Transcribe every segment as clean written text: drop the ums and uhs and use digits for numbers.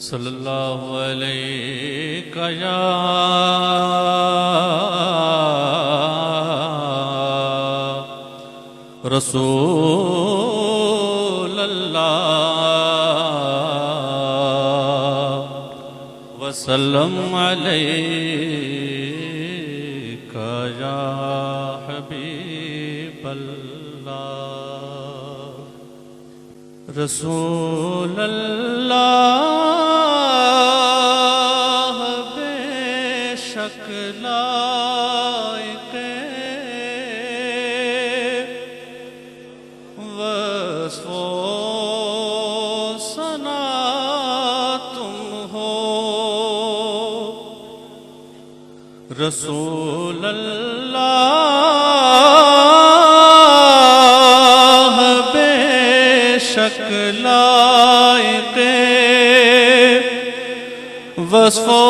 صلی اللہ علیہ یا رسول اللہ وسلم علیک یا حبیب اللہ رسول اللہ بے شک لائق وصف و ثنا تم ہو رسول اللہ بے شک لائق وصف و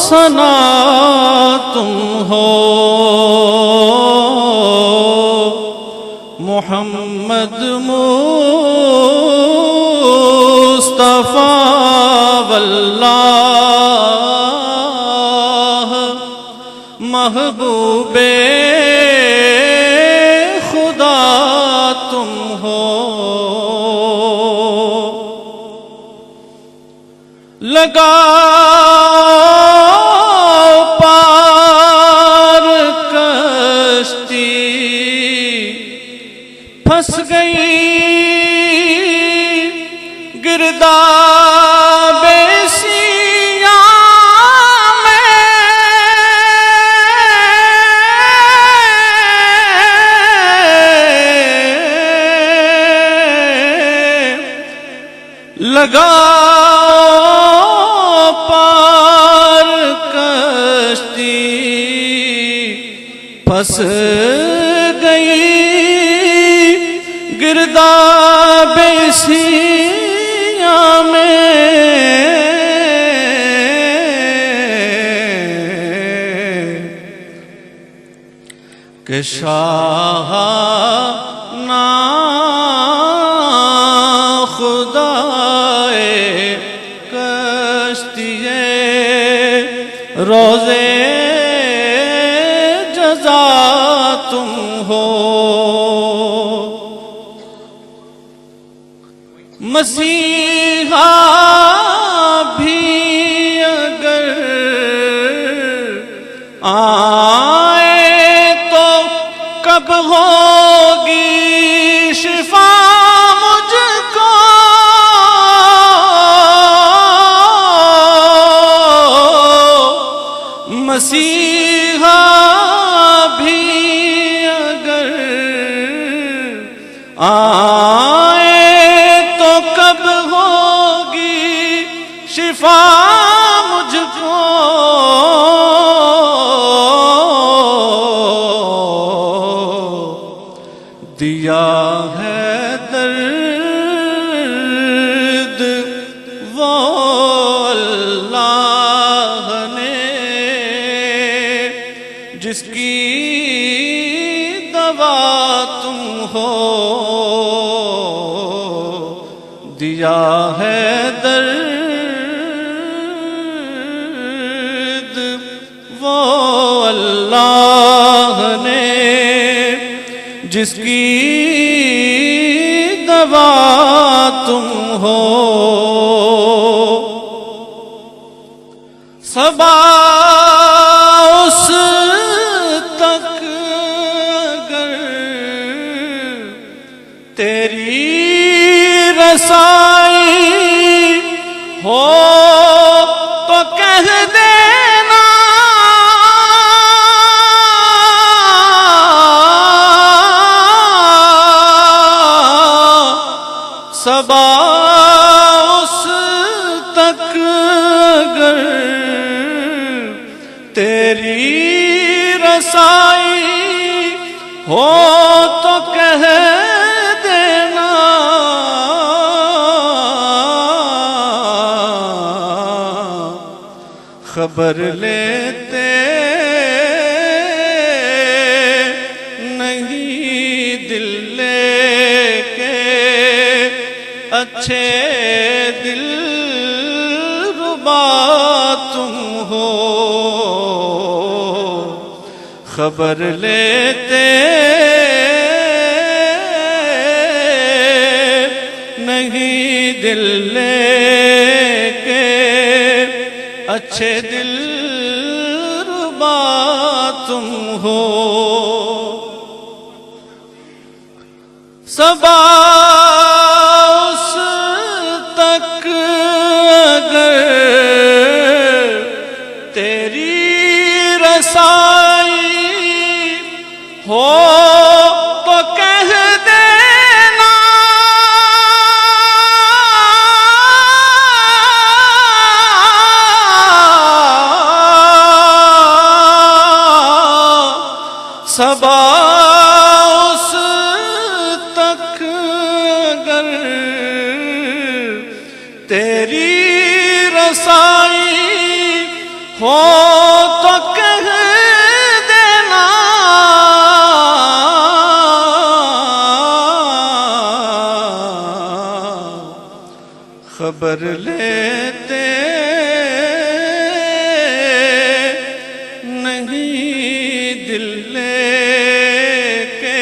ثنا تم ہو محمد مصطفیٰ واللہ محبوب خدا تم ہو لگاؤ پار کشتی پھنس گئی گرداب سیاہ میں لگاؤ پار کشتی پھنس گئی گرداب سیاہ میں کہ شاہ نا خدائے کشتی روزے جزا تم ہو مسیحا بھی اگر آئے تو کب ہوگی شفا مجھ کو مسیحا بھی اگر کب ہوگی شفا مجھ کو دیا ہے درد وہ اللہ نے جس کی دوا تم ہو دیا ہے درد وہ اللہ نے جس کی دوا تم ہو صبا اس تک اگر تیری رسائی ہو تو کہہ دینا صبا اس تک اگر تیری رسائی ہو تو کہہ خبر لیتے نہیں دل لے کے اچھے خبر لیتے نہیں دل لے کے اچھے دل ربا تم ہو صبا اس تک اگر تیری رسائی ہو تو کہہ دینا صبا اس تک اگر تیری رسائی ہو تو کہہ دینا خبر لیتے نہیں دل لے کے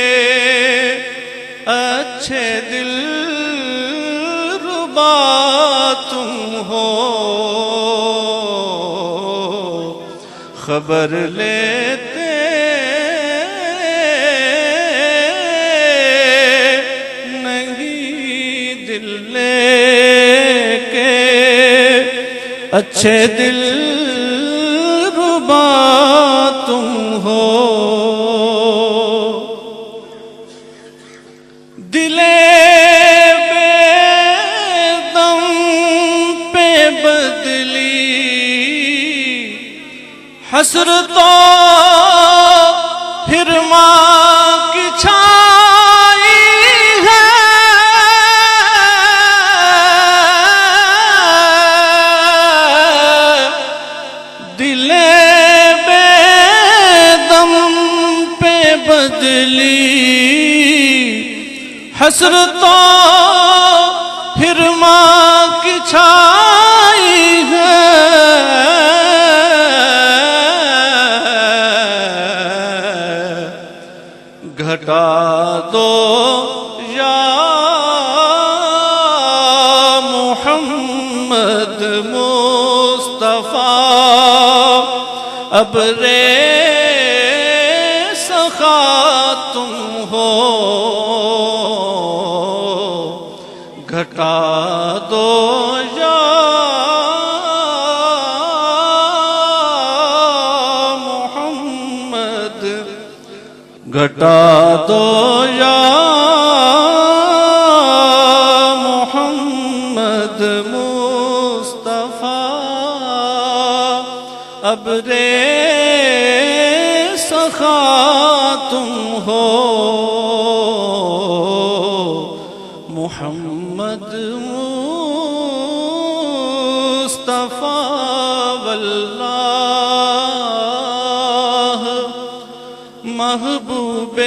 اچھے دل ربا تم ہو خبر لیتے نہیں دل لے کے اچھے دل ربا تم ہو دلے بے دم پہ بدلی حسر تو پھر ماں کی چھائی ہے دلے بے دم پہ بدلی حسر تو پھر ماں کی چھائی ہے گھٹا دو یا محمد مصطفیٰ ابر سخا تم ہو گھٹا دو یا محمد گھٹا دو یا محمد مصطفیٰ ابر سخا تم ہو محمد مصطفیٰ واللہ محبوب